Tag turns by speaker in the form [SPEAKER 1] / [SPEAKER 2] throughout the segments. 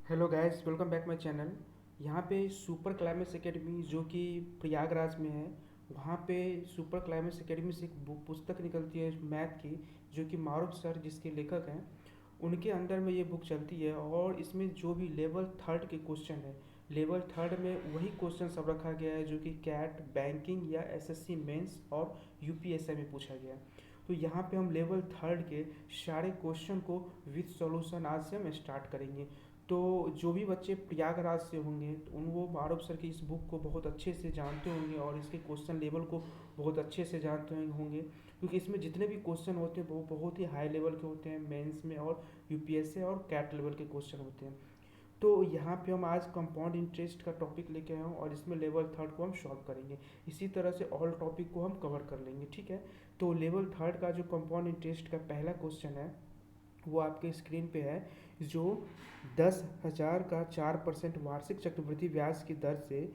[SPEAKER 1] Hello guys, welcome back my channel. यहाँ पे super climax academy जो कि प्रयागराज में है, वहाँ पे सुपर क्लाइमेक्स एकेडमी से एक बुक पुस्तक निकलती है मैथ की, जो कि मारूफ सर जिसके लेखक हैं, उनके अंडर में ये बुक चलती है। और इसमें जो भी लेवल थर्ड के क्वेश्चन है, लेवल थर्ड में वही क्वेश्चन सब रखा गया है जो कि कैट, बैंकिंग या एसएससी मेंस और यूपीएससी में पूछा गया है। तो यहाँ पे हम लेवल थर्ड के सारे क्वेश्चन को विथ सॉल्यूशन आज से हम स्टार्ट करेंगे। तो जो भी बच्चे प्रयागराज से होंगे तो उन वो मारूफ सर की इस बुक को बहुत अच्छे से जानते होंगे और इसके क्वेश्चन लेवल को बहुत अच्छे से जानते होंगे, क्योंकि इसमें जितने भी क्वेश्चन होते हैं वो बहुत ही हाई लेवल के होते हैं मेंस में, और यूपीएससी और कैट लेवल के क्वेश्चन होते हैं। तो यहाँ पे हम आज कंपाउंड इंटरेस्ट का टॉपिक लेके आए हैं और इसमें लेवल थर्ड को हम सॉल्व करेंगे। इसी तरह से ऑल टॉपिक को हम कवर कर लेंगे, ठीक है। तो लेवल थर्ड का जो कंपाउंड इंटरेस्ट का पहला क्वेश्चन है वो आपके स्क्रीन पे है, जो 10,000 का 4% वार्षिक चक्रवृद्धि ब्याज की दर से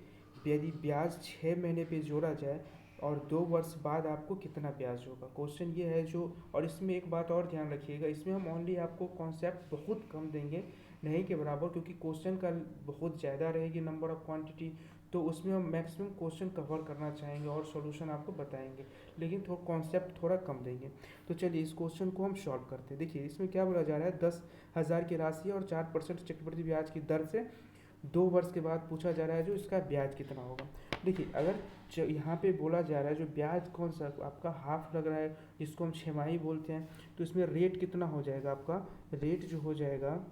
[SPEAKER 1] यदि ब्याज 6 महीने पे जोड़ा जाए और 2 वर्ष बाद आपको कितना ब्याज होगा। क्वेश्चन ये है जो, और इसमें एक बात और ध्यान रखिएगा, इसमें हम ओनली आपको कॉन्सेप्ट बहुत कम देंगे, नहीं के बराबर, क्योंकि क्वेश्चन का बहुत ज़्यादा रहेगी नंबर ऑफ क्वांटिटी। तो उसमें हम मैक्सिमम क्वेश्चन कवर करना चाहेंगे और सॉल्यूशन आपको बताएंगे, लेकिन थोड़ा कॉन्सेप्ट थोड़ा कम देंगे। तो चलिए इस क्वेश्चन को हम सॉल्व करते हैं। देखिए इसमें क्या बोला जा रहा है, 10,000 की राशि और 4% चक्रवृद्धि ब्याज की दर से 2 वर्ष के बाद पूछा जा रहा है जो इसका ब्याज कितना होगा। देखिए अगर यहाँ पे बोला जा रहा है जो ब्याज कौन सा आपका हाफ लग रहा है, जिसको हम छमाही बोलते हैं, तो इसमें रेट कितना हो जाएगा आपका, रेट जो हो जाएगा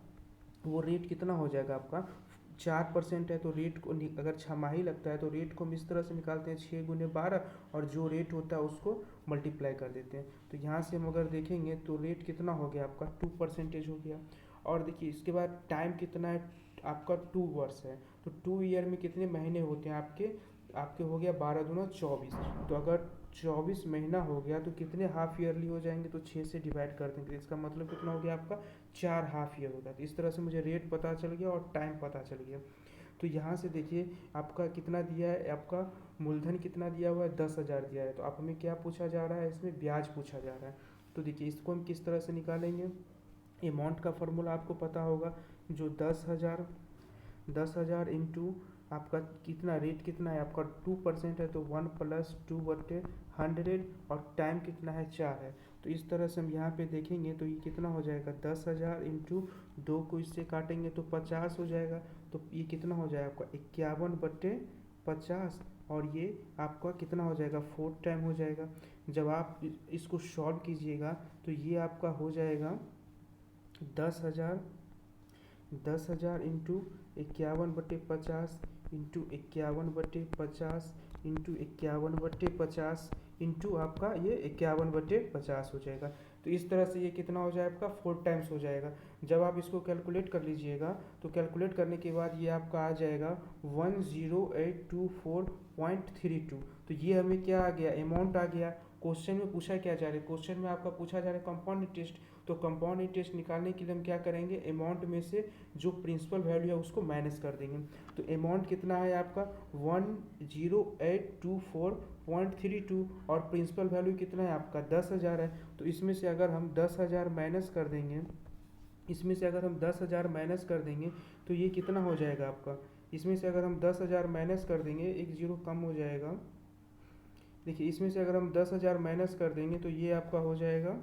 [SPEAKER 1] वो रेट कितना हो जाएगा आपका, 4% है तो रेट को अगर छमाही लगता है तो रेट को हम इस तरह से निकालते हैं 6 × 12, और जो रेट होता है उसको मल्टीप्लाई कर देते हैं। तो यहाँ से हम अगर देखेंगे तो रेट कितना हो गया आपका 2% हो गया। और देखिए इसके बाद टाइम कितना है आपका, 2 वर्ष है, तो 2 ईयर में कितने महीने होते हैं आपके, आपके हो गया 12×2 = 24। तो अगर 24 महीना हो गया तो कितने हाफ ईयरली हो जाएंगे, तो 6 से डिवाइड कर देंगे, इसका मतलब कितना हो गया आपका 4 हाफ ईयर होगा। तो इस तरह से मुझे रेट पता चल गया और टाइम पता चल गया। तो यहाँ से देखिए आपका कितना दिया है, आपका मूलधन कितना दिया हुआ है, 10,000 दिया है। तो आप हमें क्या पूछा जा रहा है, इसमें ब्याज पूछा जा रहा है। तो देखिए इसको हम किस तरह से निकालेंगे, अमाउंट का फॉर्मूला आपको पता होगा, जो 10,000 इंटू आपका कितना रेट कितना है आपका 2% है, तो 1+2/100, और टाइम कितना है 4 है। तो इस तरह से हम यहाँ पे देखेंगे तो ये कितना हो जाएगा, 10,000 इंटू 2 को इससे काटेंगे तो 50 हो जाएगा। तो ये कितना हो जाएगा आपका 51/50, और ये आपका कितना हो जाएगा 4 टाइम हो जाएगा। जब आप इसको सॉल्व कीजिएगा तो ये आपका हो जाएगा 10,000 10,000 इंटू 51/50 इंटू 51/50 इंटू 51/50 इंटू आपका ये 51/50 हो जाएगा। तो इस तरह से ये कितना हो जाएगा आपका 4 टाइम्स हो जाएगा। जब आप इसको कैलकुलेट कर लीजिएगा तो कैलकुलेट करने के बाद ये आपका आ जाएगा 10824.32। तो ये हमें क्या आ गया, अमाउंट आ गया। क्वेश्चन में पूछा क्या जा रहा है, क्वेश्चन में आपका पूछा जा रहा है कंपाउंड इंटरेस्ट। तो कंपाउंड इंटरेस्ट निकालने के लिए हम क्या करेंगे, अमाउंट में से जो प्रिंसिपल वैल्यू है उसको माइनस कर देंगे। तो अमाउंट कितना है आपका 10824.32, और प्रिंसिपल वैल्यू कितना है आपका 10,000 है। तो इसमें से अगर हम 10,000 माइनस कर देंगे, इसमें से अगर हम 10,000 माइनस कर देंगे तो ये कितना हो जाएगा आपका, इसमें से अगर हम 10,000 माइनस कर देंगे, एक जीरो कम हो जाएगा। देखिए इसमें से अगर हम 10,000 माइनस कर देंगे तो ये आपका हो जाएगा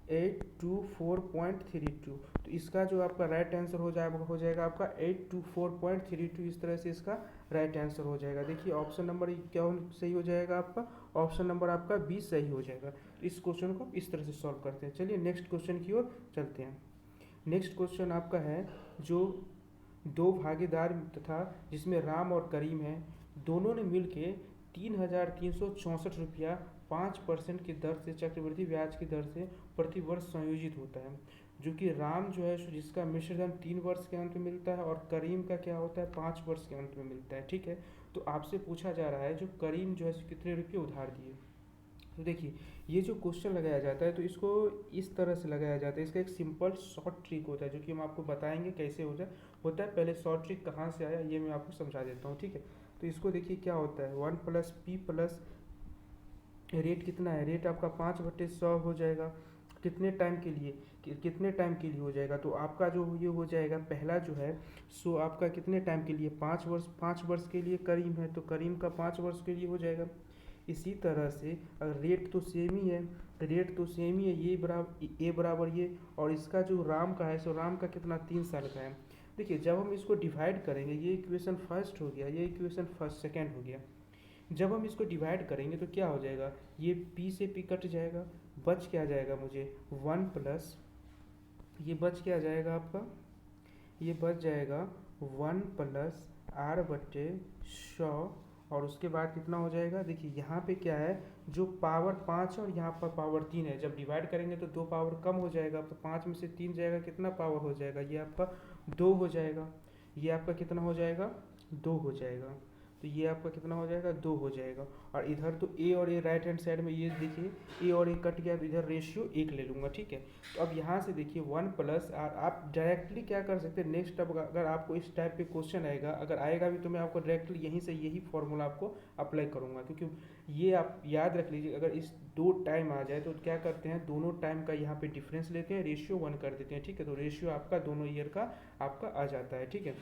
[SPEAKER 1] 824.32। तो इसका जो आपका राइट आंसर हो जाएगा आपका 824.32। इस तरह से इसका राइट आंसर हो जाएगा। देखिए ऑप्शन नंबर क्या सही हो जाएगा आपका, ऑप्शन नंबर आपका 20 सही हो जाएगा। तो इस क्वेश्चन को इस तरह से सॉल्व करते हैं। चलिए नेक्स्ट क्वेश्चन की ओर चलते हैं। नेक्स्ट क्वेश्चन आपका है, जो दो भागीदार तथा जिसमें राम और करीम हैं, दोनों ने मिलके 3,364 रुपया 5% की दर से चक्रवृद्धि ब्याज की दर से प्रतिवर्ष संयोजित होता है। जो कि राम जो है जिसका मिश्रधन 3 वर्ष के अंत में मिलता है, और करीम का क्या होता है 5 वर्ष के अंत में मिलता है, ठीक है। तो आपसे पूछा जा रहा है जो करीम जो है कितने रुपये उधार दिए। तो देखिए ये जो क्वेश्चन लगाया जाता है तो इसको इस तरह से लगाया जाता है। इसका एक सिंपल शॉर्ट ट्रिक होता है जो कि हम आपको बताएंगे कैसे होता है। पहले शॉर्ट ट्रिक कहाँ से आया ये मैं आपको समझा देता हूँ, ठीक है। तो इसको देखिए क्या होता है, 1+p प्लस रेट कितना है, रेट आपका 5/100 हो जाएगा। कितने टाइम के लिए, कितने टाइम के लिए हो जाएगा। तो आपका जो ये हो जाएगा पहला जो है सो आपका कितने टाइम के लिए, 5 वर्ष, 5 वर्ष के लिए करीम है तो करीम का 5 वर्ष के लिए हो जाएगा। इसी तरह से अगर रेट तो सेम ही है, रेट तो सेम ही है, ये बराबर ए बराबर ये, और इसका जो राम का है सो राम का कितना 3 साल का है। देखिए जब हम इसको डिवाइड करेंगे, ये इक्वेशन फर्स्ट हो गया, ये इक्वेशन फर्स्ट सेकेंड हो गया। जब हम इसको डिवाइड करेंगे तो क्या हो जाएगा, ये p से p कट जाएगा, बच क्या जाएगा मुझे 1 प्लस, ये बच क्या जाएगा आपका, ये बच जाएगा 1 प्लस r/100। और उसके बाद कितना हो जाएगा, देखिए यहाँ पे क्या है, जो पावर 5 है और यहाँ पर पावर 3 है, जब डिवाइड करेंगे तो 2 पावर कम हो जाएगा, तो 5 में से 3 जाएगा, कितना पावर हो जाएगा, ये आपका 2 हो जाएगा। ये आपका कितना हो जाएगा, 2 हो जाएगा। तो ये आपका कितना हो जाएगा, 2 हो जाएगा। और इधर तो ए और ए राइट हैंड साइड में, ये देखिए ए और ए कट गया, तो इधर रेशियो 1 ले लूँगा, ठीक है। तो अब यहाँ से देखिए 1 प्लस r, आप डायरेक्टली क्या कर सकते हैं, नेक्स्ट अब अगर आपको इस टाइप पे क्वेश्चन आएगा, अगर आएगा भी तो मैं आपको डायरेक्टली यहीं से यही फॉर्मूला आपको अप्लाई करूँगा, क्योंकि ये आप याद रख लीजिए, अगर इस 2 टाइम आ जाए तो क्या करते हैं, दोनों टाइम का यहाँ पे डिफरेंस लेते हैं, रेशियो 1 कर देते हैं, ठीक है। तो रेशियो आपका दोनों ईयर का आपका आ जाता है, ठीक है।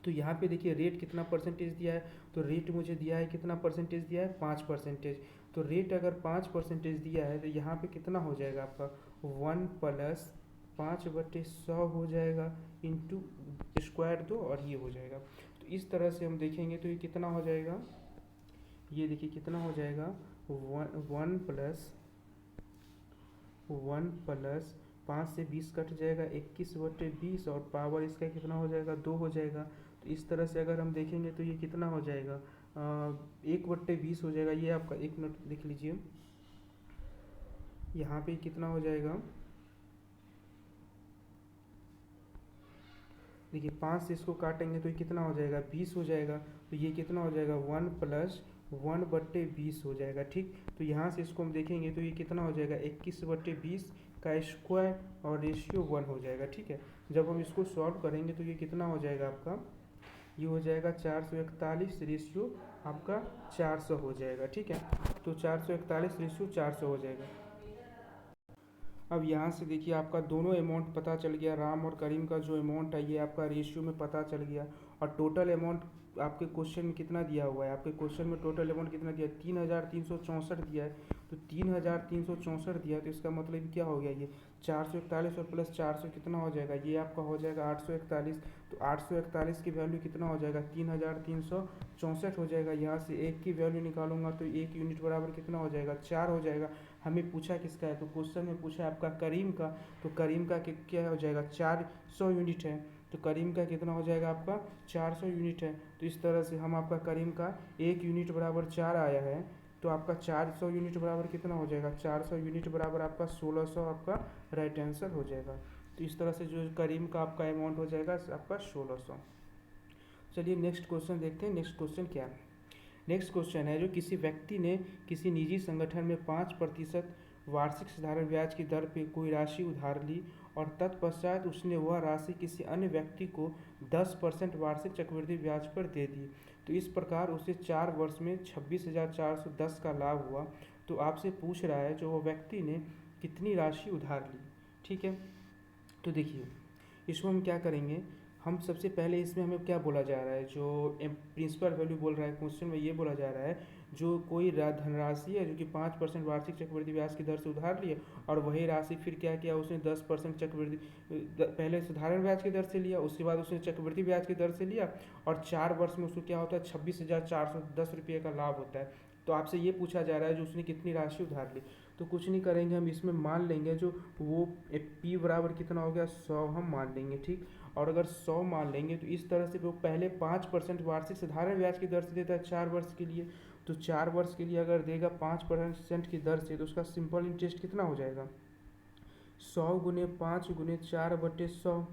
[SPEAKER 1] तो यहाँ पे देखिए रेट कितना परसेंटेज दिया है, तो रेट मुझे दिया है कितना परसेंटेज दिया है, 5%। तो रेट अगर 5% दिया है तो यहाँ पे कितना हो जाएगा आपका 1 प्लस 5/100 हो जाएगा, इंटू स्क्वायर 2, और ये हो जाएगा। तो इस तरह से हम देखेंगे तो ये कितना हो जाएगा, ये देखिए कितना हो जाएगा, वन प्लस 5 से 20 कट जाएगा, 21/20, और पावर इसका कितना हो जाएगा, 2 हो जाएगा। तो इस तरह से अगर हम देखेंगे तो ये कितना हो जाएगा, 1/20 हो जाएगा। ये आपका 1 मिनट लिख लीजिए, यहाँ पे कितना हो जाएगा, देखिए 5 से इसको काटेंगे तो ये कितना हो जाएगा, 20 हो जाएगा। तो ये कितना हो जाएगा, 1+1/20 हो जाएगा, ठीक। तो यहाँ से इसको हम देखेंगे तो ये कितना हो जाएगा, 21/20 का स्क्वायर, और रेशियो 1 हो जाएगा, ठीक है। जब हम इसको सॉल्व करेंगे तो ये कितना हो जाएगा आपका, ये हो जाएगा 441, रेशियो आपका 400 हो जाएगा, ठीक है। तो 441 रेशियो 400 हो जाएगा। अब यहाँ से देखिए आपका दोनों अमाउंट पता चल गया, राम और करीम का जो अमाउंट है ये आपका रेशियो में पता चल गया। और टोटल अमाउंट आपके क्वेश्चन में कितना दिया हुआ है, आपके क्वेश्चन में टोटल अमाउंट कितना दिया है, 3,364 दिया है। तो 3,364 दिया है, तो इसका मतलब क्या हो गया, ये 441 और प्लस 400 कितना हो जाएगा, ये आपका हो जाएगा 841। तो 841 की वैल्यू कितना हो जाएगा, 3,364 हो जाएगा। यहाँ से एक की वैल्यू निकालूंगा तो 1 यूनिट बराबर कितना हो जाएगा, 4 हो जाएगा। हमें पूछा किसका है, तो क्वेश्चन में पूछा है आपका करीम का। तो करीम का क्या हो जाएगा, 400 यूनिट है। तो करीम का कितना हो जाएगा आपका, 400 यूनिट है। तो इस तरह से हम आपका करीम का 1 यूनिट बराबर 4 आया है, तो आपका 400 यूनिट बराबर कितना हो जाएगा, 400 यूनिट बराबर आपका 1600 आपका राइट आंसर हो जाएगा। तो इस तरह से जो करीम का आपका अमाउंट हो जाएगा आपका 1600। चलिए नेक्स्ट क्वेश्चन देखते हैं, नेक्स्ट क्वेश्चन क्या है। नेक्स्ट क्वेश्चन है, जो किसी व्यक्ति ने किसी निजी संगठन में 5% वार्षिक साधारण ब्याज की दर पर कोई राशि उधार ली, और तत्पश्चात उसने वह राशि किसी अन्य व्यक्ति को 10% वार्षिक चक्रवृद्धि ब्याज पर दे दी। तो इस प्रकार उसे 4 वर्ष में 26,410 का लाभ हुआ। तो आपसे पूछ रहा है जो वो व्यक्ति ने कितनी राशि उधार ली, ठीक है। तो देखिए इसमें हम क्या करेंगे, हम सबसे पहले इसमें हमें क्या बोला जा रहा है, जो प्रिंसिपल वैल्यू बोल रहा है क्वेश्चन में, ये बोला जा रहा है जो कोई धनराशि है जो कि 5% वार्षिक चक्रवृद्धि ब्याज की दर से उधार ली है, और वही राशि फिर क्या किया उसने 10% चक्रवृद्धि, पहले साधारण ब्याज की दर से लिया, उसके बाद उसने चक्रवृद्धि ब्याज की दर से लिया, और 4 वर्ष में उसको क्या होता है 26,410 रुपये का लाभ होता है। तो आपसे ये पूछा जा रहा है जो उसने कितनी राशि उधार ली। तो कुछ नहीं करेंगे, हम इसमें मान लेंगे जो वो पी बराबर कितना हो गया 100 हम मान लेंगे, ठीक। और अगर 100 मान लेंगे तो इस तरह से वो पहले 5% वार्षिक साधारण ब्याज की दर से देता है 4 वर्ष के लिए। तो 4 वर्ष के लिए अगर देगा 5% की दर से, तो उसका सिंपल इंटरेस्ट कितना हो जाएगा, 100 × 5 × 4/100।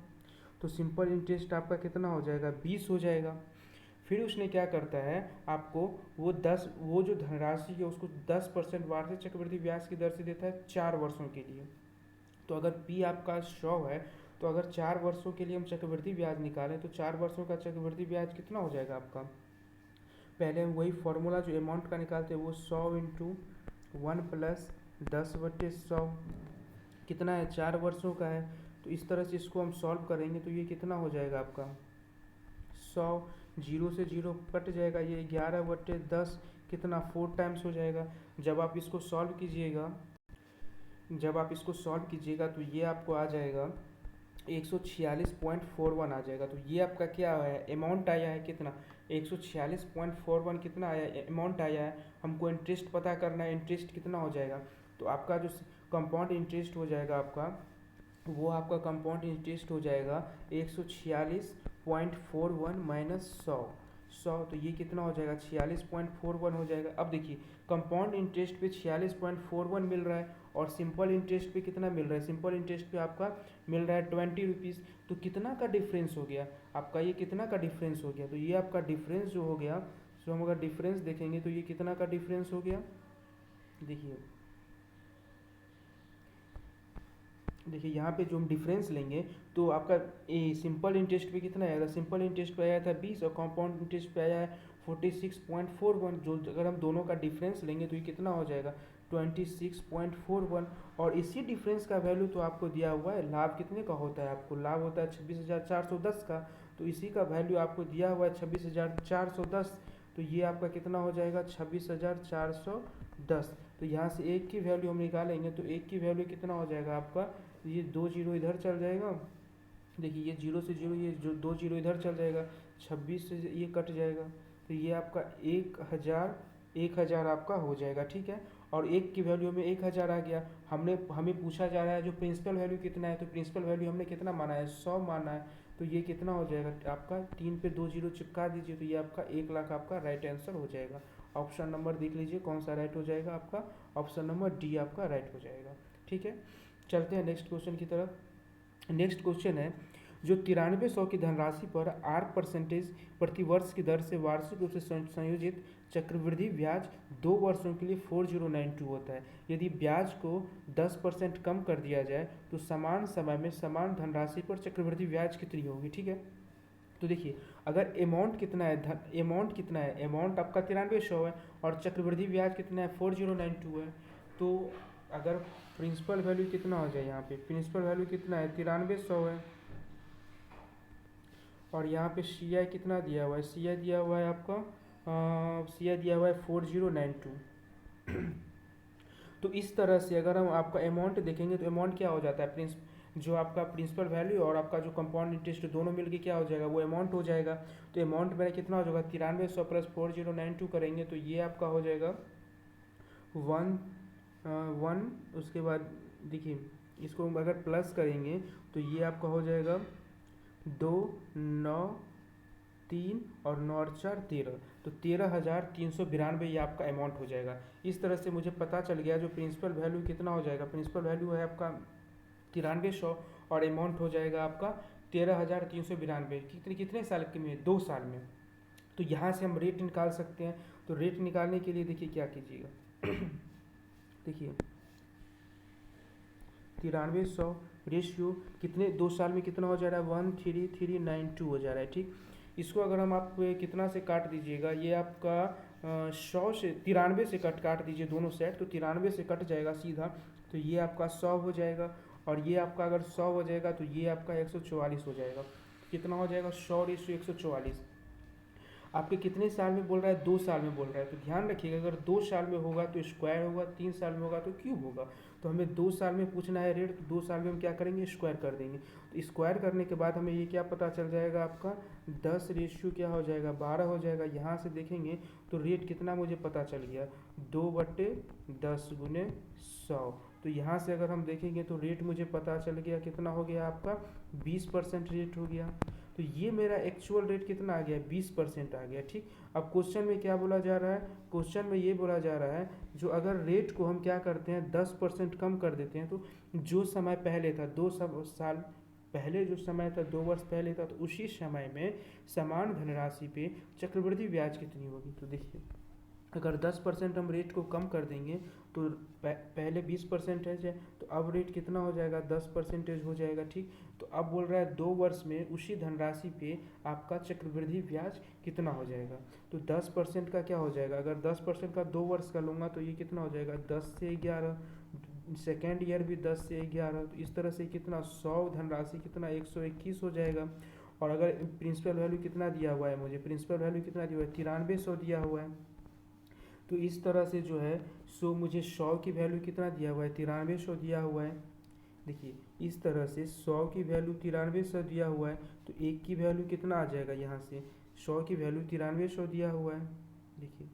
[SPEAKER 1] तो सिंपल इंटरेस्ट आपका कितना हो जाएगा, 20 हो जाएगा। फिर उसने क्या करता है, आपको वो जो धनराशि है उसको 10% वार्षिक चक्रवृद्धि ब्याज की दर से देता है 4 वर्षों के लिए। तो अगर पी आपका 100 है, तो अगर 4 वर्षों के लिए हम चक्रवृद्धि ब्याज निकालें तो 4 वर्षों का चक्रवृद्धि ब्याज कितना हो जाएगा आपका, पहले हम वही फॉर्मूला जो अमाउंट का निकालते हैं वो 100 × 1 + 10/100 कितना है, 4 वर्षों का है। तो इस तरह से इसको हम सॉल्व करेंगे तो ये कितना हो जाएगा आपका 100, जीरो से जीरो कट जाएगा, ये 11/10 कितना 4 टाइम्स हो जाएगा। जब आप इसको सॉल्व कीजिएगा जब आप इसको सॉल्व कीजिएगा तो ये आपको आ जाएगा 146.41 आ जाएगा। तो ये आपका क्या है, अमाउंट आया है कितना 146.41 कितना आया अमाउंट आया है। हमको इंटरेस्ट पता करना है, इंटरेस्ट कितना हो जाएगा। तो आपका जो कंपाउंड इंटरेस्ट हो जाएगा आपका, वो आपका कंपाउंड इंटरेस्ट हो जाएगा 146.41 माइनस 100। तो ये कितना हो जाएगा 46.41 हो जाएगा। अब देखिए कंपाउंड इंटरेस्ट पे 46.41 मिल रहा है और सिंपल इंटरेस्ट पे कितना मिल रहा है, सिंपल इंटरेस्ट पे आपका मिल रहा है 20 रुपीज़। तो कितना का डिफरेंस हो गया आपका, ये कितना का डिफरेंस हो गया। तो ये आपका डिफरेंस जो हो गया, तो हम अगर डिफरेंस देखेंगे तो ये कितना का डिफरेंस हो गया। देखिए देखिए यहाँ पे जो हम डिफरेंस लेंगे तो आपका सिंपल इंटरेस्ट पे कितना आएगा, सिंपल इंटरेस्ट पे आया था 20 और कंपाउंड इंटरेस्ट पे आया है 46.41। जो अगर हम दोनों का डिफरेंस लेंगे तो ये कितना हो जाएगा 26.41। और इसी डिफरेंस का वैल्यू तो आपको दिया हुआ है, लाभ कितने का होता है, आपको लाभ होता है 26,410 का। तो इसी का वैल्यू आपको दिया हुआ है 26,410। तो ये आपका कितना हो जाएगा 26,410। तो यहाँ से एक की वैल्यू हम निकालेंगे तो एक की वैल्यू कितना हो जाएगा आपका, ये 2 जीरो इधर चल जाएगा। देखिए ये जीरो से जीरो, ये जो 2 जीरो इधर चल जाएगा, 26 से ये कट जाएगा। तो ये आपका 1,000 आपका हो जाएगा, ठीक है। और एक की वैल्यू में 1,000 आ गया। हमें पूछा जा रहा है जो प्रिंसिपल वैल्यू कितना है, तो प्रिंसिपल वैल्यू हमने कितना माना है 100 माना है। तो ये कितना हो जाएगा आपका 3 पे 2 जीरो चिपका दीजिए तो ये आपका 1,00,000 आपका राइट आंसर हो जाएगा। ऑप्शन नंबर देख लीजिए कौन सा राइट हो जाएगा आपका, ऑप्शन नंबर डी आपका राइट हो जाएगा, ठीक है। चलते हैं नेक्स्ट क्वेश्चन की तरफ। नेक्स्ट क्वेश्चन है जो 9300 की धनराशि पर 8% प्रतिवर्ष की दर से वार्षिक रूप से संयोजित चक्रवृद्धि ब्याज 2 वर्षों के लिए 4092 होता है। यदि ब्याज को 10% कम कर दिया जाए तो समान समय में समान धनराशि पर चक्रवृद्धि ब्याज कितनी होगी, ठीक है। तो देखिए अगर अमाउंट कितना है, अमाउंट आपका 9300 है और चक्रवृद्धि ब्याज कितना है 4092 है। तो अगर प्रिंसिपल वैल्यू कितना हो जाए, यहाँ पे प्रिंसिपल वैल्यू कितना है 9300 है और यहाँ पे सी आई कितना दिया हुआ है, सी आई दिया हुआ है आपका सी आई दिया हुआ है 4092। तो इस तरह से अगर हम आपका अमाउंट देखेंगे तो अमाउंट क्या हो जाता है, जो आपका प्रिंसिपल वैल्यू और आपका जो कंपाउंड इंटरेस्ट दोनों मिलके क्या हो जाएगा, वो अमाउंट हो जाएगा। तो अमाउंट मेरा कितना हो जाएगा 9300 प्लस 4092 करेंगे तो ये आपका हो जाएगा 1 उसके बाद देखिए इसको अगर प्लस करेंगे तो ये आपका हो जाएगा 2 9 3 और 9 और 4 13। तो 13,392 ये आपका अमाउंट हो जाएगा। इस तरह से मुझे पता चल गया जो प्रिंसिपल वैल्यू कितना हो जाएगा, प्रिंसिपल वैल्यू है आपका 9300 और अमाउंट हो जाएगा आपका 13,392। कितने साल के में, 2 साल में। तो यहाँ से हम रेट निकाल सकते हैं। तो रेट निकालने के लिए देखिए क्या कीजिएगा देखिए 9300 रेशियो कितने 2 साल में कितना हो जा रहा है 13392 हो जा रहा है, ठीक। इसको अगर हम आप कितना से काट दीजिएगा, ये आपका 100 से 93 से काट दीजिए दोनों सेट, तो 93 से कट जाएगा सीधा। तो ये आपका 100 हो जाएगा और ये आपका अगर 100 हो जाएगा तो ये आपका 144 हो जाएगा। कितना हो जाएगा 100/144। आपके कितने साल में बोल रहा है, 2 साल में बोल रहा है। तो ध्यान रखिएगा अगर 2 साल में होगा तो स्क्वायर होगा, 3 साल में होगा तो क्यूब होगा। तो हमें 2 साल में पूछना है रेट, तो 2 साल में हम क्या करेंगे स्क्वायर कर देंगे। तो स्क्वायर करने के बाद हमें ये क्या पता चल जाएगा आपका 10 रेशियो क्या हो जाएगा 12 हो जाएगा। यहाँ से देखेंगे तो रेट कितना मुझे पता चल गया 2/10 गुने 100। तो यहाँ से अगर हम देखेंगे तो रेट मुझे पता चल गया कितना हो गया आपका 20% रेट हो गया। तो ये मेरा एक्चुअल रेट कितना आ गया 20% आ गया, ठीक। अब क्वेश्चन में क्या बोला जा रहा है, क्वेश्चन में ये बोला जा रहा है जो अगर रेट को हम क्या करते हैं 10% कम कर देते हैं तो जो समय पहले था 2 साल पहले जो समय था 2 वर्ष पहले था, तो उसी समय में समान धनराशि पे चक्रवृद्धि ब्याज कितनी होगी। तो देखिए अगर 10% हम रेट को कम कर देंगे तो पहले 20% है तो अब रेट कितना हो जाएगा 10% हो जाएगा, ठीक। तो अब बोल रहा है 2 वर्ष में उसी धनराशि पे आपका चक्रवृद्धि ब्याज कितना हो जाएगा। तो 10% का क्या हो जाएगा, अगर 10% का 2 वर्ष का लूँगा तो ये कितना हो जाएगा 10 से 11, सेकेंड ईयर भी 10 से 11, तो इस तरह से कितना 100 धनराशि कितना 121 हो जाएगा। और अगर प्रिंसिपल वैल्यू कितना दिया हुआ है, मुझे प्रिंसिपल वैल्यू कितना दिया हुआ है 9300 दिया हुआ है। तो इस तरह से जो है सो मुझे 100 की वैल्यू कितना दिया हुआ है 9300 दिया हुआ है। देखिए इस तरह से 100 की वैल्यू 9300 दिया हुआ है, तो एक की वैल्यू कितना आ जाएगा यहाँ से 100 की वैल्यू 9300 दिया हुआ है। देखिए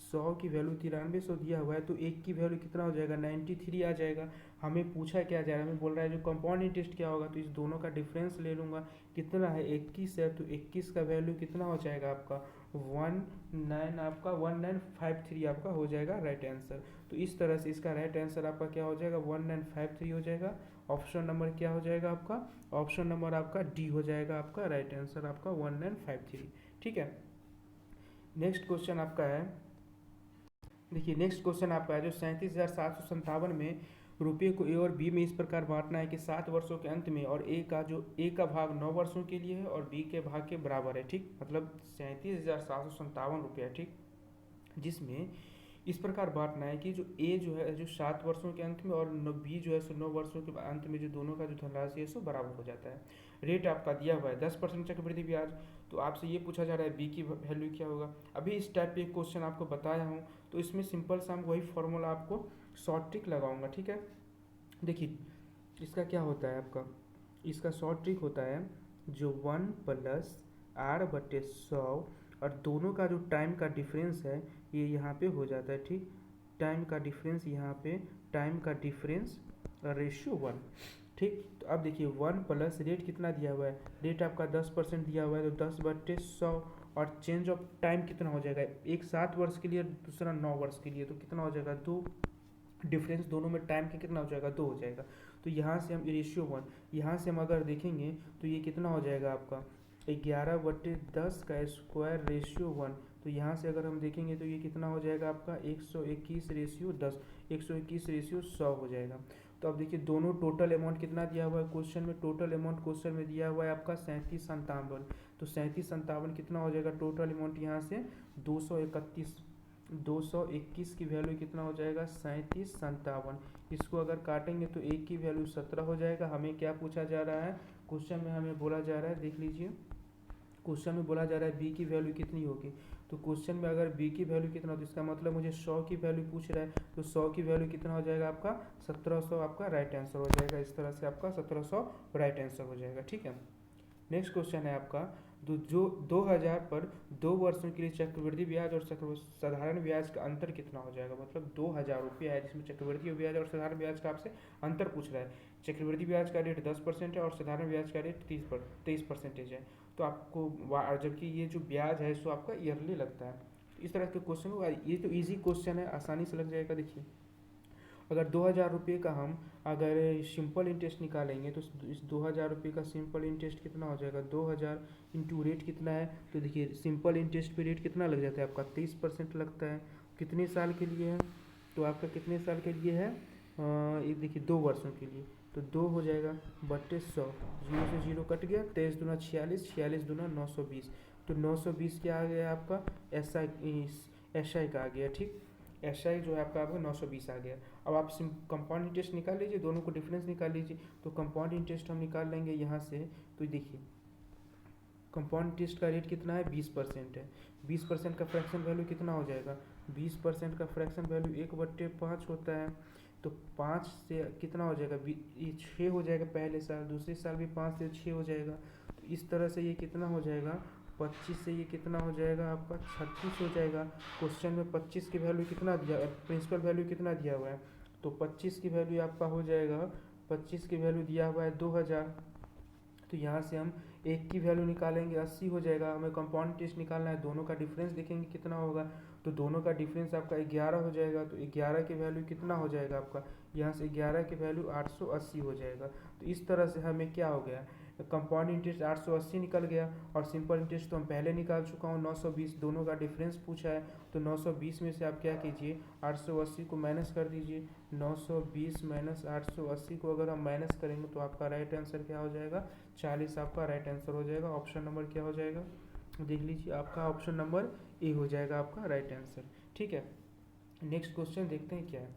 [SPEAKER 1] 100 की वैल्यू 9300 दिया हुआ है, तो एक की वैल्यू कितना हो जाएगा 93 आ जाएगा। हमें पूछा क्या जा रहा है, हमें बोल रहा है जो कंपाउंड इंटरेस्ट क्या होगा, तो इस दोनों का डिफरेंस ले लूँगा। कितना है 21 है, तो 21 का वैल्यू कितना हो जाएगा आपका 19, आपका 1953 आपका हो जाएगा राइट आंसर। तो इस तरह से इसका राइट आंसर आपका क्या हो जाएगा 1953 हो जाएगा। ऑप्शन नंबर क्या हो जाएगा आपका, ऑप्शन नंबर आपका डी हो जाएगा आपका राइट आंसर आपका 1953। ठीक है, नेक्स्ट क्वेश्चन आपका है, देखिए नेक्स्ट क्वेश्चन आपका है जो 37,757 में रुपये को ए और बी में इस प्रकार बांटना है कि 7 वर्षों के अंत में, और ए का भाग 9 वर्षों के लिए है और बी के भाग के बराबर है। ठीक, मतलब 37,757 रुपया, ठीक, जिसमें इस प्रकार बांटना है कि जो ए जो है जो 7 वर्षों के अंत में और बी जो है सो 9 वर्षों के अंत में, जो दोनों का जो धनराशि है सो बराबर हो जाता है। रेट आपका दिया हुआ है 10% चक्रवृद्धि ब्याज। तो आपसे ये पूछा जा रहा है बी की वैल्यू क्या होगा। अभी इस टाइप के क्वेश्चन आपको बताया हूँ, तो इसमें सिंपल सा हम वही फॉर्मूला आपको शॉर्ट ट्रिक लगाऊंगा। ठीक है, देखिए इसका क्या होता है आपका, इसका शॉर्ट ट्रिक होता है जो 1+r/100 और दोनों का जो टाइम का डिफरेंस है ये यहाँ पे हो जाता है। ठीक, टाइम का डिफरेंस यहाँ पे, टाइम का डिफरेंस रेशियो 1। ठीक, तो अब देखिए 1 प्लस रेट कितना दिया हुआ है, रेट आपका 10% दिया हुआ है, तो 10/100 और चेंज ऑफ टाइम कितना हो जाएगा, एक 7 वर्ष के लिए दूसरा 9 वर्ष के लिए, तो कितना हो जाएगा 2, डिफरेंस दोनों में टाइम का कितना हो जाएगा 2 हो जाएगा। तो यहाँ से हम रेशियो 1, यहाँ से हम अगर देखेंगे तो ये कितना हो जाएगा आपका 11/10 का स्क्वायर रेशियो 1। तो यहाँ से अगर हम देखेंगे तो ये कितना हो जाएगा आपका 121/10, 121/100 हो जाएगा। तो अब देखिए दोनों टोटल अमाउंट कितना दिया हुआ है क्वेश्चन में, टोटल अमाउंट क्वेश्चन में दिया हुआ है आपका 3757। तो 3757 कितना हो जाएगा टोटल अमाउंट यहाँ से 221 की वैल्यू कितना हो जाएगा 3757। इसको अगर काटेंगे तो एक की वैल्यू 17 हो जाएगा। हमें क्या पूछा जा रहा है क्वेश्चन में, हमें बोला जा रहा है, देख लीजिए क्वेश्चन में बोला जा रहा है बी की वैल्यू कितनी होगी। तो क्वेश्चन में अगर बी की वैल्यू कितना हो तो इसका मतलब मुझे 100 की वैल्यू पूछ रहा है, तो 100 की वैल्यू कितना हो जाएगा आपका 1700 आपका राइट आंसर हो जाएगा। इस तरह से आपका 1700 राइट आंसर हो जाएगा। ठीक है, नेक्स्ट क्वेश्चन है आपका जो 2000 पर 2 वर्षों के लिए चक्रवृद्धि ब्याज और साधारण ब्याज का अंतर कितना हो जाएगा। मतलब 2000 रुपये है जिसमें चक्रवृद्धि ब्याज और साधारण ब्याज का आपसे अंतर पूछ रहा है। चक्रवृद्धि ब्याज का रेट 10% है और साधारण ब्याज का रेट 23% है। तो आपको जबकि ये जो ब्याज है सो आपका ईयरली लगता है। इस तरह के क्वेश्चन होगा, ये तो ईजी क्वेश्चन है, आसानी से लग जाएगा। देखिए अगर 2000 रुपये का हम अगर सिंपल इंटरेस्ट निकालेंगे तो इस 2000 रुपये का सिंपल इंटरेस्ट कितना हो जाएगा 2000 इंटू रेट कितना है, तो देखिए सिंपल इंटरेस्ट पे रेट कितना लग जाता है आपका 23% लगता है। कितने साल के लिए है, तो आपका कितने साल के लिए है, ये देखिए 2 वर्षों के लिए, तो 2 हो जाएगा बट्टे 100, 0 से 0 कट गया, 23 दूना 46, 46 दूना 920, तो 920 क्या आ गया आपका एसआई का आ गया। ठीक, एसआई जो है आपका 920 आ गया। अब आप कंपाउंड इंटरेस्ट निकाल लीजिए, दोनों को डिफरेंस निकाल लीजिए। तो कंपाउंड इंटरेस्ट हम निकाल लेंगे यहाँ से, तो देखिए कंपाउंड इंटरेस्ट का रेट कितना है 20% है। 20% का फ्रैक्शन वैल्यू कितना हो जाएगा, 20% का फ्रैक्शन वैल्यू 1/5 होता है। तो 5 से कितना हो जाएगा 6 हो जाएगा पहले साल, दूसरे साल भी 5 से 6 हो जाएगा। तो इस तरह से ये कितना हो जाएगा 25 से ये कितना हो जाएगा आपका 36 हो जाएगा। क्वेश्चन में 25 की वैल्यू कितना दिया, प्रिंसिपल वैल्यू कितना दिया हुआ है, तो 25 की वैल्यू आपका हो जाएगा, 25 की वैल्यू दिया हुआ है 2000। तो यहाँ से हम एक की वैल्यू निकालेंगे 80 हो जाएगा। हमें कंपाउंड इंटरेस्ट निकालना है, दोनों का डिफरेंस देखेंगे कितना होगा, तो दोनों का डिफरेंस आपका 11 हो जाएगा। तो 11 की वैल्यू कितना हो जाएगा आपका, यहाँ से 11 की वैल्यू 880 हो जाएगा। तो इस तरह से हमें क्या हो गया, कंपाउंड इंटरेस्ट 880 निकल गया, और सिंपल इंटरेस्ट तो हम पहले निकाल चुका हूँ 920, दोनों का डिफरेंस पूछा है। तो 920 में से आप क्या कीजिए 880 को माइनस कर दीजिए। 920 माइनस 880 को अगर हम माइनस करेंगे तो आपका राइट आंसर क्या हो जाएगा 40 आपका राइट आंसर हो जाएगा। ऑप्शन नंबर क्या हो जाएगा, देख लीजिए आपका ऑप्शन नंबर ए हो जाएगा आपका राइट आंसर। ठीक है, नेक्स्ट क्वेश्चन देखते हैं क्या है।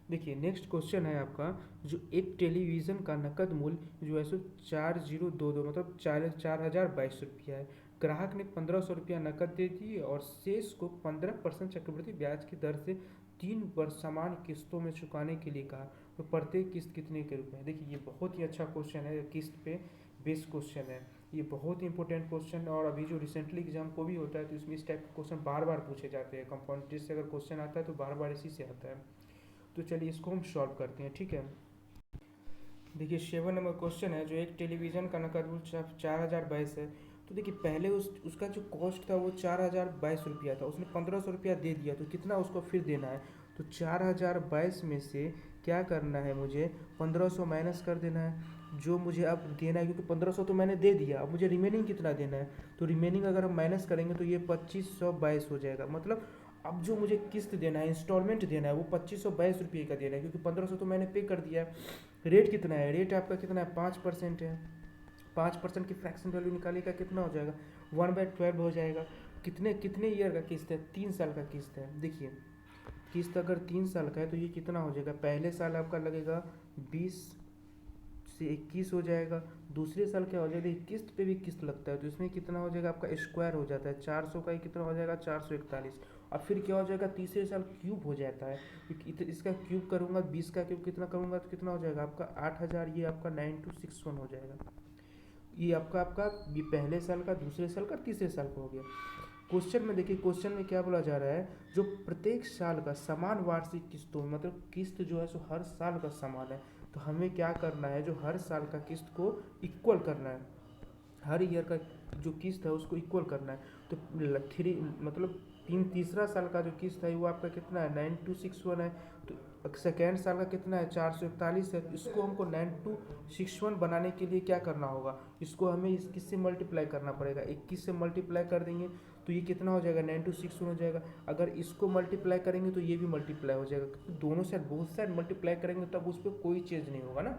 [SPEAKER 1] देखिए नेक्स्ट क्वेश्चन है आपका, जो एक टेलीविज़न का नकद मूल्य जो है सो 4022 मतलब 4022 रुपया है। ग्राहक ने 1500 रुपया नकद दे दिए और शेष को 15% चक्रवृद्धि ब्याज की दर से 3 वर्ष समान किस्तों में चुकाने के लिए कहा। तो प्रत्येक किस्त कितने के रूप में? देखिए ये बहुत ही अच्छा क्वेश्चन है, किस्त पे बेस्ड क्वेश्चन है। ये बहुत ही इंपॉर्टेंट क्वेश्चन है और अभी जो रिसेंटली एग्जाम को भी होता है तो इसमें इस टाइप के क्वेश्चन बार बार पूछे जाते हैं। कंपाउंड से अगर क्वेश्चन आता है तो बार बार इसी से आता है। तो चलिए इसको हम सॉल्व करते हैं, ठीक है। देखिए 7 नंबर क्वेश्चन है, जो एक टेलीविज़न का नकद मूल्य 4022 है। तो देखिए पहले उसका जो कॉस्ट था वो 4022 रुपया था, उसने 1500 रुपया दे दिया, तो कितना उसको फिर देना है? तो 4022 में से क्या करना है मुझे? 1500 माइनस कर देना है, जो मुझे अब देना है, क्योंकि 1500 तो मैंने दे दिया, अब मुझे रिमेनिंग कितना देना है? तो रिमेनिंग अगर हम माइनस करेंगे तो ये 2522 हो जाएगा। मतलब अब जो मुझे किस्त देना है, इंस्टॉलमेंट देना है, वो 2522 रुपये का देना है, क्योंकि 1500 तो मैंने पे कर दिया है। रेट कितना है? रेट आपका कितना है? 5% है। 5% की फ्रैक्शन वैल्यू निकालिएगा, कितना हो जाएगा? 1/12 हो जाएगा। कितने कितने ईयर का किस्त है? 3 साल का किस्त है। देखिए किस्त अगर 3 साल का है तो ये कितना हो जाएगा? पहले साल आपका लगेगा 20 से 21 हो जाएगा। दूसरे साल क्या हो जाएगा? किस्त पे भी किस्त लगता है, तो इसमें कितना हो जाएगा? आपका स्क्वायर हो जाता है, 400 का ही कितना हो जाएगा? 441। अब फिर क्या हो जाएगा? तीसरे साल क्यूब हो जाता है, क्योंकि इसका क्यूब करूँगा, 20 का क्यूब कितना करूँगा तो कितना हो जाएगा आपका? 8000। ये आपका 9261 हो जाएगा। ये आपका आपका ये पहले साल का, दूसरे साल का, तीसरे साल का हो गया। क्वेश्चन में देखिए, क्वेश्चन में क्या बोला जा रहा है? जो प्रत्येक साल का समान वार्षिक किस्तों में, मतलब किस्त जो है सो हर साल का समान है, तो हमें क्या करना है? जो हर साल का किस्त को इक्वल करना है, हर ईयर का जो किस्त है उसको इक्वल करना है। तो थ्री मतलब तीसरा साल का जो किस्त है वो आपका कितना है? 9261 है। तो सेकेंड साल का कितना है? 441 है। इसको हमको 9261 बनाने के लिए क्या करना होगा? इसको हमें इस किस से मल्टीप्लाई करना पड़ेगा? 21 से मल्टीप्लाई कर देंगे तो ये कितना हो जाएगा? 9261 हो जाएगा। अगर इसको मल्टीप्लाई करेंगे तो ये भी मल्टीप्लाई हो जाएगा, क्योंकि दोनों साइड बहुत साइड मल्टीप्लाई करेंगे तब उस पर कोई चेंज नहीं होगा ना।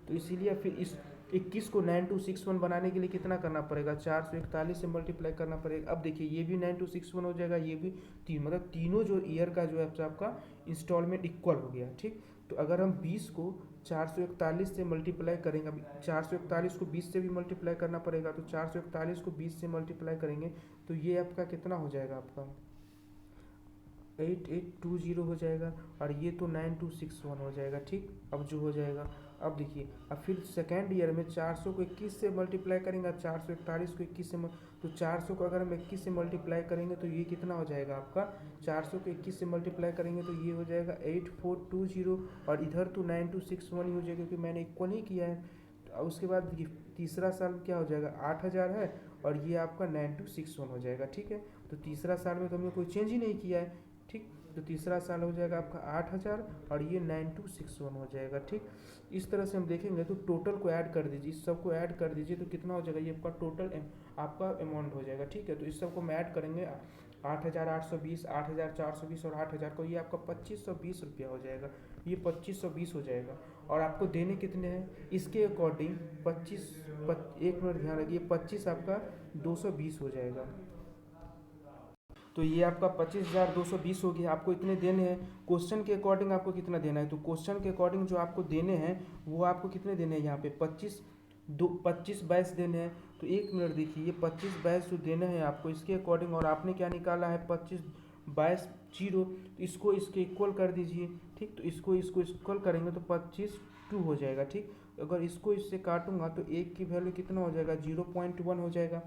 [SPEAKER 1] तो इसीलिए फिर इस 21 को 9261 बनाने के लिए कितना करना पड़ेगा? 441 से मल्टीप्लाई करना पड़ेगा। अब देखिए ये भी 9261 हो जाएगा, ये भी मतलब तीनों जो ईयर का जो है आपका इंस्टॉलमेंट इक्वल हो गया, ठीक। तो अगर हम 20 को 441 से मल्टीप्लाई करेंगे, अब 441 को 20 से भी मल्टीप्लाई करना पड़ेगा, तो 441 को 20 से मल्टीप्लाई करेंगे तो ये आपका कितना हो जाएगा? आपका 8820 हो जाएगा, और ये तो 9261 हो जाएगा, ठीक। अब जो हो जाएगा, अब देखिए, अब फिर सेकेंड ईयर में 400 को 21 से मल्टीप्लाई करेंगे, 441 को 21 से तो 400 को अगर हम 21 से मल्टीप्लाई करेंगे तो ये कितना हो जाएगा आपका? 400 को 21 से मल्टीप्लाई करेंगे तो ये हो जाएगा 8420, और इधर तो 9261 ही हो जाएगा, क्योंकि मैंने इक्वल ही किया है। तो उसके बाद तीसरा साल क्या हो जाएगा? 8000 है, और ये आपका 9261 हो जाएगा, ठीक है। तो तीसरा साल में तो हमने कोई चेंज ही नहीं किया है, ठीक। तो तीसरा साल हो जाएगा आपका 8000, और ये 9261 हो जाएगा, ठीक। इस तरह से हम देखेंगे तो टोटल को ऐड कर दीजिए, इस सब को ऐड कर दीजिए तो कितना हो जाएगा? ये आपका टोटल आपका अमाउंट हो जाएगा, ठीक है। तो इस सब को हम ऐड करेंगे, 8820, 8420 और 8000 को, ये आपका 2520 हो जाएगा। ये 2520 हो जाएगा, और आपको देने कितने हैं इसके अकॉर्डिंग? 1 मिनट ध्यान रखिए, 25 आपका 220 हो जाएगा। तो ये आपका 25,220 हो गया। आपको इतने देने हैं, क्वेश्चन के अकॉर्डिंग आपको कितना देना है? तो क्वेश्चन के अकॉर्डिंग जो आपको देने हैं वो आपको कितने देने हैं? यहाँ पे 25 22 देने हैं। तो 1 मिनट देखिए, ये 25 22 जो देने हैं आपको इसके अकॉर्डिंग, और आपने क्या निकाला है? 25 22 0। तो इसको इसके इक्वल कर दीजिए, ठीक। तो इसको इसको इक्वल करेंगे तो 25 2 हो जाएगा, ठीक। अगर इसको इससे काटूंगा तो एक की वैल्यू कितना हो जाएगा? 0.1 हो जाएगा।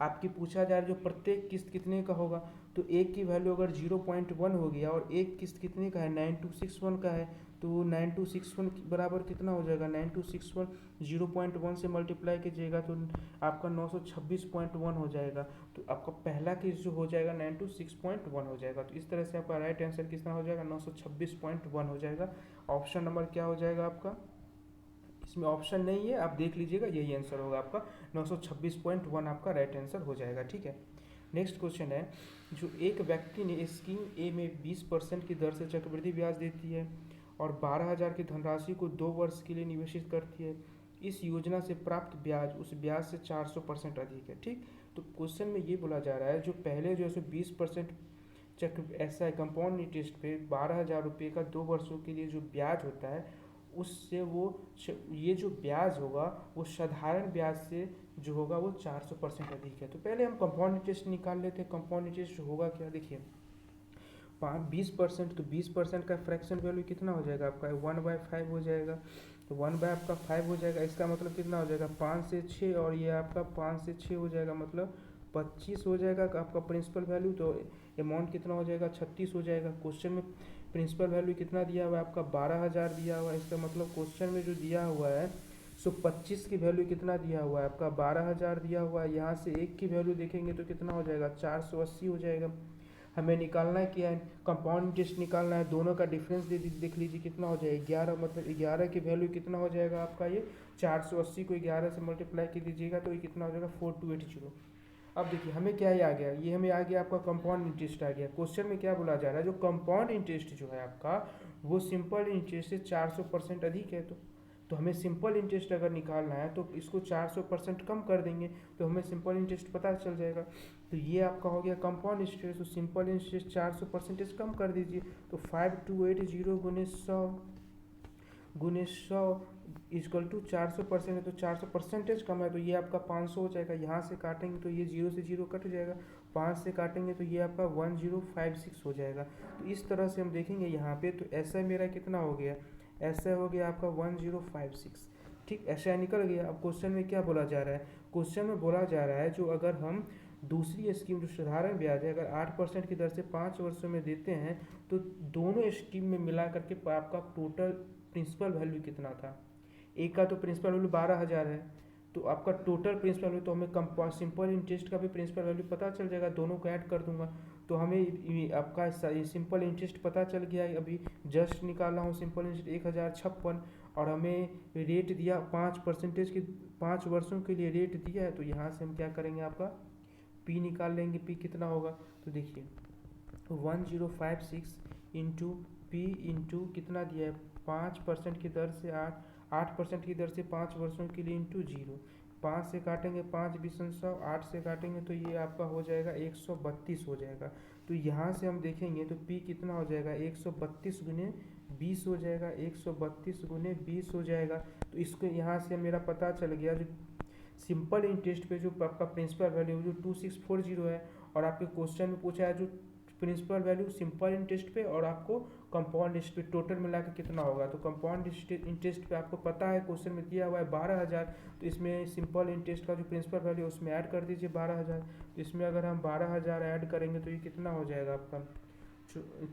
[SPEAKER 1] आपकी पूछा जा रहा है जो प्रत्येक किस्त कितने का होगा, तो एक की वैल्यू अगर 0.1 हो गया और एक किस्त कितने का है? 9261 का है, तो 9261 बराबर कितना हो जाएगा? 9261 0.1 से मल्टीप्लाई कीजिएगा तो आपका 926.1 हो जाएगा। तो आपका पहला किस्त जो हो जाएगा 926.1 हो जाएगा। तो इस तरह से आपका राइट आंसर कितना हो जाएगा? 926.1 हो जाएगा। ऑप्शन नंबर क्या हो जाएगा आपका? इसमें ऑप्शन नहीं है, आप देख लीजिएगा, यही आंसर होगा आपका। 926.1 आपका राइट आंसर हो जाएगा, ठीक है। नेक्स्ट क्वेश्चन है, जो एक व्यक्ति ने स्कीम ए में 20% की दर से चक्रवृद्धि ब्याज देती है और 12,000 की धनराशि को 2 वर्ष के लिए निवेशित करती है, इस योजना से प्राप्त ब्याज उस ब्याज से 400% अधिक है, ठीक। तो क्वेश्चन में ये बोला जा रहा है, जो पहले जो है 20% चक्र ऐसा है, कंपाउंड इंटरेस्ट पे 12,000 रुपये का 2 वर्षों के लिए जो ब्याज होता है उससे ये जो ब्याज होगा वो साधारण ब्याज से जो होगा वो 400% अधिक है। तो पहले हम कंपाउंड इंटरेस्ट निकाल लेते हैं। कंपाउंड इंटरेस्ट होगा क्या, देखिए 20%, तो 20% का फ्रैक्शन वैल्यू कितना हो जाएगा आपका 1/5 हो जाएगा। तो 1/5 हो जाएगा, इसका मतलब कितना हो जाएगा 5 से 6, और ये आपका 5 से 6 हो जाएगा, मतलब 25 हो जाएगा आपका प्रिंसिपल वैल्यू। तो अमाउंट कितना हो जाएगा 36 हो जाएगा। क्वेश्चन में प्रिंसिपल वैल्यू कितना दिया हुआ है आपका 12,000 दिया हुआ है। इसका मतलब क्वेश्चन में जो दिया हुआ है सो 25 की वैल्यू कितना दिया हुआ है आपका 12,000 दिया हुआ है। यहाँ से एक की वैल्यू देखेंगे तो कितना हो जाएगा 480 हो जाएगा। हमें निकालना है क्या है, कंपाउंड इंटरेस्ट निकालना है। दोनों का डिफरेंस देख लीजिए कितना हो जाएगा 11, मतलब 11 की वैल्यू कितना हो जाएगा आपका ये 480 को 11 से मल्टीप्लाई कर दीजिएगा तो ये कितना हो जाएगा 4280। अब देखिए हमें क्या ये आ गया, ये हमें आ गया आपका कंपाउंड इंटरेस्ट आ गया। क्वेश्चन में क्या बोला जा रहा है, जो कंपाउंड इंटरेस्ट जो है आपका वो सिंपल इंटरेस्ट से 400% अधिक है। तो हमें सिंपल इंटरेस्ट अगर निकालना है तो इसको 400% कम कर देंगे तो हमें सिंपल इंटरेस्ट पता चल जाएगा। तो ये आपका हो गया कंपाउंड इंटरेस्ट। तो सिंपल इंटरेस्ट 400% कम कर दीजिए। तो 5280 गुने 100 इजकल टू 400% है, तो 400% कम है तो ये आपका 500 हो जाएगा। यहाँ से काटेंगे तो ये 0 से 0 कट जाएगा, 5 से काटेंगे तो ये आपका 1056 हो जाएगा। तो इस तरह से हम देखेंगे यहाँ पे। तो ऐसा मेरा कितना हो गया, ऐसा हो गया आपका 1056। ठीक, ऐसा निकल गया। अब क्वेश्चन में क्या बोला जा रहा है, क्वेश्चन में बोला जा रहा है जो अगर हम दूसरी स्कीम जो साधारण ब्याज है अगर 8% की दर से 5 वर्षों में देते हैं तो दोनों स्कीम में मिला करके आपका टोटल प्रिंसिपल वैल्यू कितना था। एक का तो प्रिंसिपल वैल्यू 12,000 है, तो आपका टोटल प्रिंसिपल वैल्यू, तो हमें सिंपल इंटरेस्ट का भी प्रिंसिपल वैल्यू पता चल जाएगा, दोनों को ऐड कर दूंगा तो हमें आपका सिंपल इंटरेस्ट पता चल गया है। अभी जस्ट निकाला हूँ सिंपल इंटरेस्ट 1056, और हमें रेट दिया 5% की 5 वर्षों के लिए रेट दिया है। तो यहाँ से हम क्या करेंगे, आपका पी निकाल लेंगे। पी कितना होगा, तो देखिए 1056 इंटू पी इंटू कितना दिया है 5% की दर से 8% की दर से 5 वर्षों के लिए इंटू 0। 5 से काटेंगे 5 बीसन 100, 8 से काटेंगे तो ये आपका हो जाएगा 132 हो जाएगा। तो यहाँ से हम देखेंगे तो पी कितना हो जाएगा 132 गुने 20 हो जाएगा, 132 गुने 20 हो जाएगा। तो इसको यहाँ से मेरा पता चल गया जो सिंपल इंटरेस्ट पे जो आपका प्रिंसिपल वैल्यू जो 2640 है, और आपके क्वेश्चन में पूछा है जो प्रिंसिपल वैल्यू सिंपल इंटरेस्ट पे और आपको कंपाउंड इंटरेस्ट पे टोटल मिला के कितना होगा। तो कंपाउंड इंटरेस्ट पे आपको पता है क्वेश्चन में दिया हुआ है 12,000, तो इसमें सिंपल इंटरेस्ट का जो प्रिंसिपल वैल्यू उसमें ऐड कर दीजिए 12,000। तो इसमें अगर हम 12,000 ऐड करेंगे तो ये कितना हो जाएगा आपका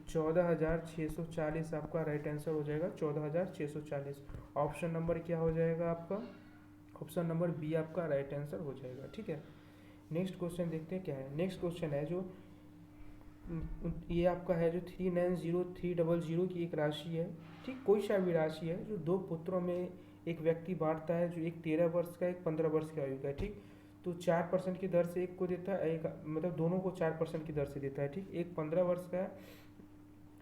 [SPEAKER 1] 14,640 आपका राइट आंसर हो जाएगा 14,640। ऑप्शन नंबर क्या हो जाएगा आपका, ऑप्शन नंबर बी आपका राइट आंसर हो जाएगा। ठीक है, नेक्स्ट क्वेश्चन देखते हैं क्या है। नेक्स्ट क्वेश्चन है जो ये आपका है जो 390300 की एक राशि है। ठीक, कोई सा भी राशि है जो दो पुत्रों में एक व्यक्ति बांटता है, जो एक 13 वर्ष का एक 15 वर्ष का आयु का है। ठीक, तो 4% की दर से एक को देता है, एक मतलब दोनों को 4% की दर से देता है। ठीक, एक 15 वर्ष का है,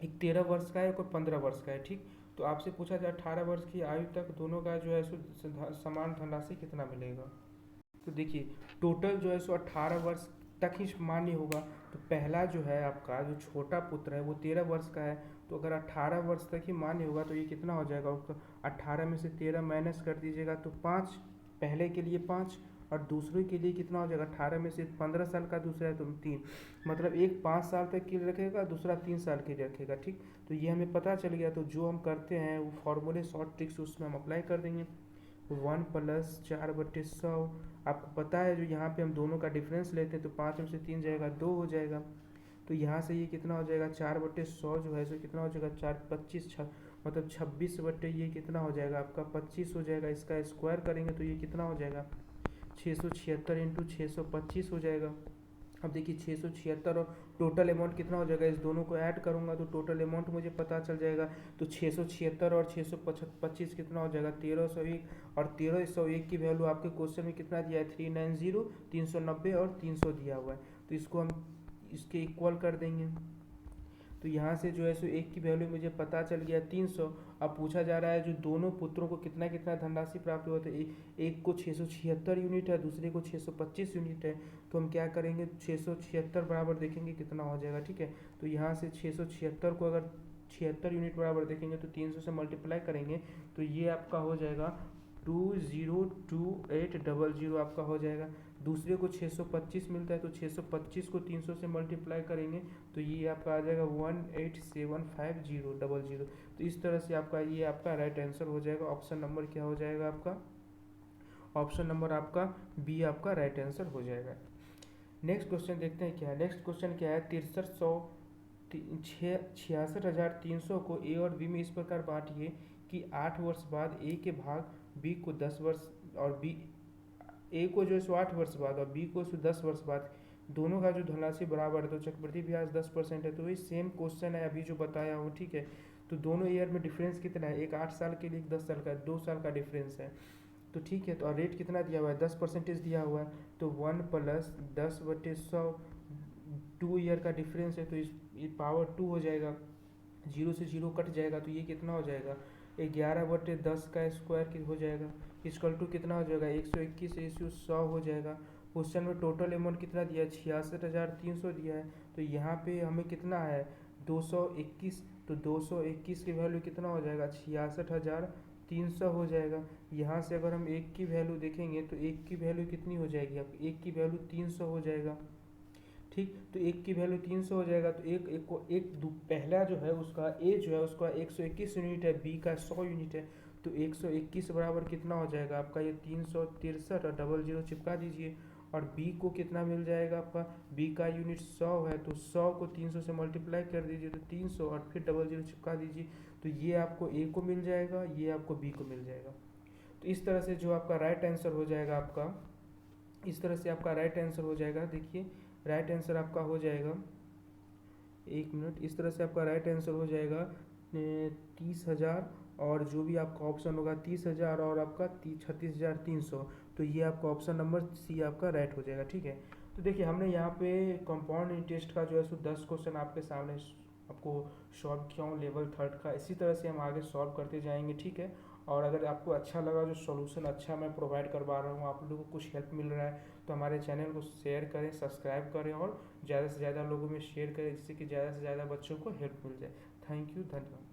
[SPEAKER 1] एक 13 वर्ष का है, एक और 15 वर्ष का है। ठीक, तो आपसे पूछा जाए 18 वर्ष की आयु तक दोनों का जो है सो समान धनराशि कितना मिलेगा। तो देखिए टोटल जो है सो 18 वर्ष तक ही मान्य होगा। तो पहला जो है आपका जो छोटा पुत्र है वो 13 वर्ष का है, तो अगर 18 वर्ष तक ही मान्य होगा तो ये कितना हो जाएगा उसका 18 में से 13 माइनस कर दीजिएगा तो 5, पहले के लिए 5 और दूसरे के लिए कितना हो जाएगा 18 में से 15 साल का दूसरा है तो 3, मतलब एक 5 साल तक के लिए रखेगा, दूसरा 3 साल के लिए रखेगा। ठीक, तो ये हमें पता चल गया। तो जो हम करते हैं वो फॉर्मूले शॉर्ट ट्रिक्स उसमें हम अप्लाई कर देंगे। 1 + 4/100 आपको पता है, जो यहाँ पे हम दोनों का डिफरेंस लेते हैं तो 5 में से 3 जाएगा 2 हो जाएगा। तो यहाँ से ये कितना हो जाएगा 4/100 जो है सो कितना हो जाएगा 4 25 मतलब 26 बटे ये कितना हो जाएगा आपका 25 हो जाएगा। इसका स्क्वायर करेंगे तो ये कितना हो जाएगा 676 इंटू 625 हो जाएगा। अब देखिए 676 और टोटल अमाउंट कितना हो जाएगा, इस दोनों को ऐड करूंगा तो टोटल अमाउंट मुझे पता चल जाएगा। तो 676 और 625 कितना हो जाएगा 1301, और 1301 की वैल्यू आपके क्वेश्चन में कितना दिया है 390, 390 और 300 दिया हुआ है। तो इसको हम इसके इक्वल कर देंगे। तो यहाँ से जो है सो एक की वैल्यू मुझे पता चल गया 300। अब पूछा जा रहा है जो दोनों पुत्रों को कितना कितना धनराशि प्राप्त हुआ, तो एक को 676 यूनिट है, दूसरे को 625 यूनिट है। तो हम क्या करेंगे, 676 बराबर देखेंगे कितना हो जाएगा, ठीक है। तो यहाँ से 676 को अगर 76 यूनिट बराबर देखेंगे तो 300 से मल्टीप्लाई करेंगे तो ये आपका हो जाएगा 202800 आपका हो जाएगा। दूसरे को 625 मिलता है तो 625 को 300 से मल्टीप्लाई करेंगे तो ये आपका आ जाएगा 1875000। तो इस तरह से आपका ये आपका राइट आंसर हो जाएगा। ऑप्शन नंबर क्या हो जाएगा आपका, ऑप्शन नंबर आपका बी आपका राइट आंसर हो जाएगा। नेक्स्ट क्वेश्चन देखते हैं क्या है। नेक्स्ट क्वेश्चन क्या है, 66,300 को ए और बी में इस प्रकार बांटिए कि 8 वर्ष बाद ए के भाग बी को 10 वर्ष और बी ए को जो है सो 8 वर्ष बाद और बी को 10 वर्ष बाद दोनों का जो धनराशि बराबर है तो चक्रवृद्धि ब्याज 10% है। तो ये सेम क्वेश्चन है अभी जो बताया हूँ, ठीक है। तो दोनों ईयर में डिफरेंस कितना है, एक 8 साल के लिए, एक 10 साल का, 2 साल का डिफरेंस है। तो ठीक है, तो रेट कितना दिया हुआ है, 10% दिया हुआ है। तो 1 + 10/100 2 ईयर का डिफरेंस है तो इस पावर 2 हो जाएगा, जीरो से जीरो कट जाएगा तो ये कितना हो जाएगा, 11/10 का स्क्वायर हो जाएगा, इक्वल टू कितना हो जाएगा 121 रेशियो 100 हो जाएगा। क्वेश्चन में टोटल अमाउंट कितना दिया है, 66,300 दिया है। तो यहाँ पे हमें कितना है 221, तो 221 की वैल्यू कितना हो जाएगा 66,300 हो जाएगा। यहाँ से अगर हम एक की वैल्यू देखेंगे तो एक की वैल्यू कितनी हो जाएगी, अब एक की वैल्यू 300 हो जाएगा, ठीक। तो एक की वैल्यू 300 हो जाएगा तो पहला जो है उसका ए जो है उसका 121 यूनिट है, बी का 100 यूनिट है। तो 121 बराबर कितना हो जाएगा आपका ये 363 और 00 चिपका दीजिए। और बी को कितना मिल जाएगा आपका, बी का यूनिट 100 है तो 100 को 300 से मल्टीप्लाई कर दीजिए तो 300 और फिर 00 चिपका दीजिए। तो ये आपको ए को मिल जाएगा, ये आपको बी को मिल जाएगा। तो इस तरह से जो आपका राइट आंसर हो जाएगा आपका, इस तरह से आपका राइट आंसर हो जाएगा। देखिए राइट आंसर आपका हो जाएगा, एक मिनट, इस तरह से आपका राइट आंसर हो जाएगा 30,000 और जो भी आपका ऑप्शन होगा 30,000 और आपका 36,300। तो ये आपका ऑप्शन नंबर सी आपका राइट हो जाएगा, ठीक है। तो देखिए हमने यहाँ पे कंपाउंड इंटरेस्ट का जो है सो 10 क्वेश्चन आपके सामने आपको सॉल्व किया हूँ लेवल 3 का। इसी तरह से हम आगे सॉल्व करते जाएंगे, ठीक है। और अगर आपको अच्छा लगा, जो सॉल्यूशन अच्छा मैं प्रोवाइड करवा रहा हूँ, आप लोगों को कुछ हेल्प मिल रहा है तो हमारे चैनल को शेयर करें, सब्सक्राइब करें और ज़्यादा से ज़्यादा लोगों में शेयर करें जिससे कि ज़्यादा से ज़्यादा बच्चों को हेल्प मिल जाए। थैंक यू, धन्यवाद।